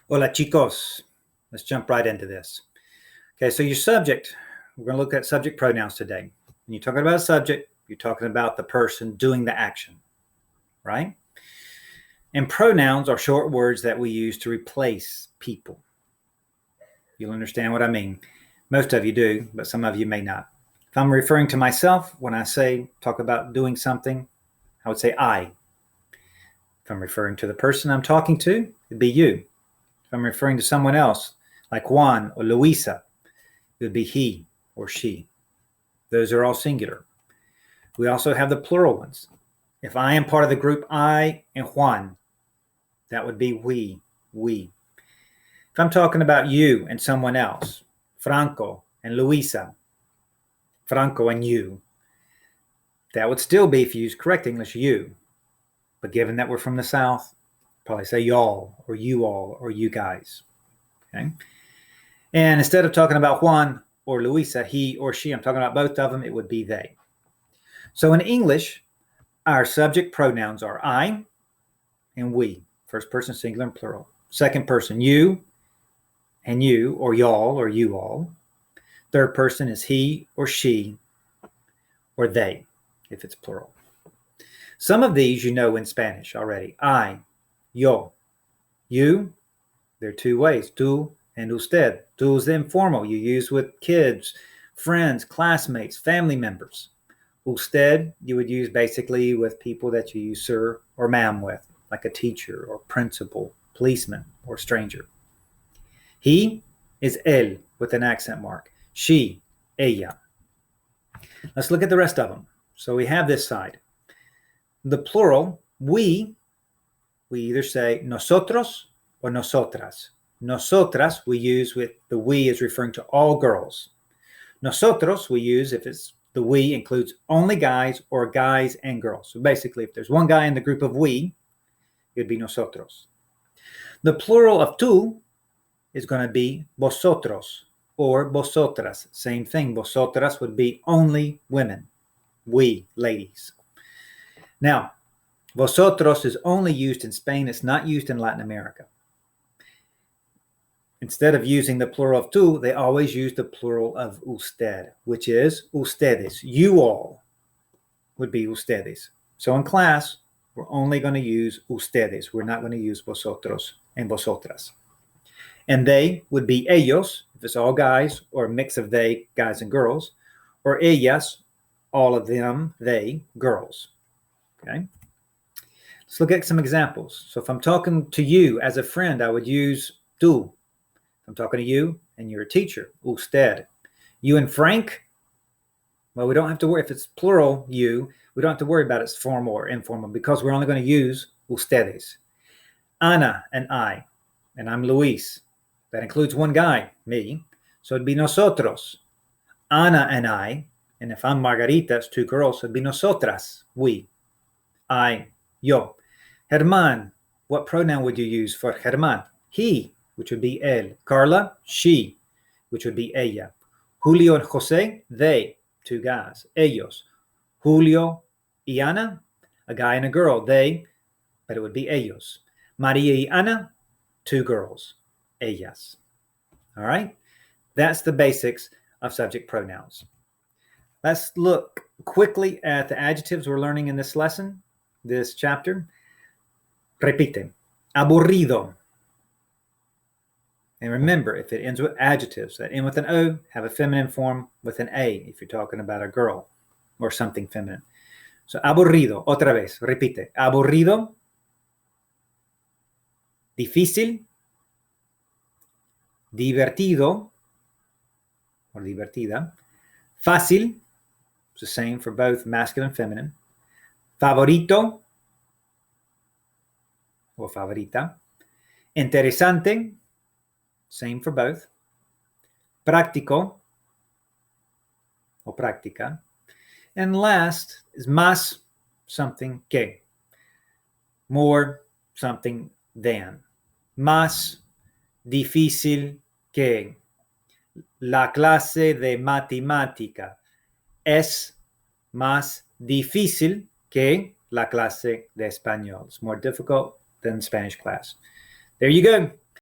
Hola, chicos. Let's jump right into this. Okay, so your subject, we're going to look at subject pronouns today. When you're talking about a subject, you're talking about the person doing the action, right? And pronouns are short words that we use to replace people. You'll understand what I mean. Most of you do, but some of you may not. If I'm referring to myself, when I talk about doing something, I would say I. If I'm referring to the person I'm talking to, it'd be you. If I'm referring to someone else, like Juan or Luisa, it would be he or she. Those are all singular. We also have the plural ones. If I am part of the group I and Juan, that would be we. If I'm talking about you and someone else, Franco and Luisa, Franco and you, that would still be, if you use correct English, you. But given that we're from the South, probably say y'all or you all or you guys. Okay. And instead of talking about Juan or Luisa, he or she, I'm talking about both of them, it would be they. So in English, our subject pronouns are I and we. First person, singular and plural. Second person, you and you, or y'all or you all. Third person is he or she or they, if it's plural. Some of these you know in Spanish already. I, yo, you. There are two ways, tú and usted. Tú is the informal you use with kids, friends, classmates, family members. Usted you would use basically with people that you use sir or ma'am with, like a teacher or principal, policeman, or stranger. He is él with an accent mark. She, ella. Let's look at the rest of them. So we have this side. The plural, we either say nosotros or nosotras. Nosotras we use with the we is referring to all girls. Nosotros we use if it's the we includes only guys or guys and girls. So basically, if there's one guy in the group of we, it would be nosotros. The plural of tú is going to be vosotros or vosotras. Same thing. Vosotras would be only women. We, ladies. Now, vosotros is only used in Spain. It's not used in Latin America. Instead of using the plural of tú, they always use the plural of usted, which is ustedes. You all would be ustedes. So in class, we're only going to use ustedes. We're not going to use vosotros and vosotras. And they would be ellos, if it's all guys, or a mix of they, guys and girls, or ellas, all of them, they, girls. Okay. Let's look at some examples. So if I'm talking to you as a friend, I would use tú. If I'm talking to you and you're a teacher, usted. You and Frank, well, we don't have to worry. If it's plural you, we don't have to worry about it's formal or informal because we're only going to use ustedes. Ana and I, and I'm Luis. That includes one guy, me. So it'd be nosotros. Ana and I, and if I'm Margarita, it's two girls, so it'd be nosotras, we. I, yo. Germán, what pronoun would you use for Germán? He, which would be él. Carla, she, which would be ella. Julio and Jose, they, two guys, ellos. Julio y Ana, a guy and a girl, they, but it would be ellos. Maria y Ana, two girls, ellas. All right? That's the basics of subject pronouns. Let's look quickly at the adjectives we're learning in this lesson, this chapter. Repite. Aburrido. And remember, if it ends with adjectives that end with an O, have a feminine form with an A if you're talking about a girl or something feminine. So, aburrido. Otra vez. Repite. Aburrido. Difícil. Divertido. Or divertida. Fácil. It's the same for both masculine and feminine. Favorito. Or favorita. Interesante. Same for both. Práctico or práctica. And last is más something que. More something than. Más difícil que. La clase de matemática es más difícil que la clase de español. It's more difficult than Spanish class. There you go.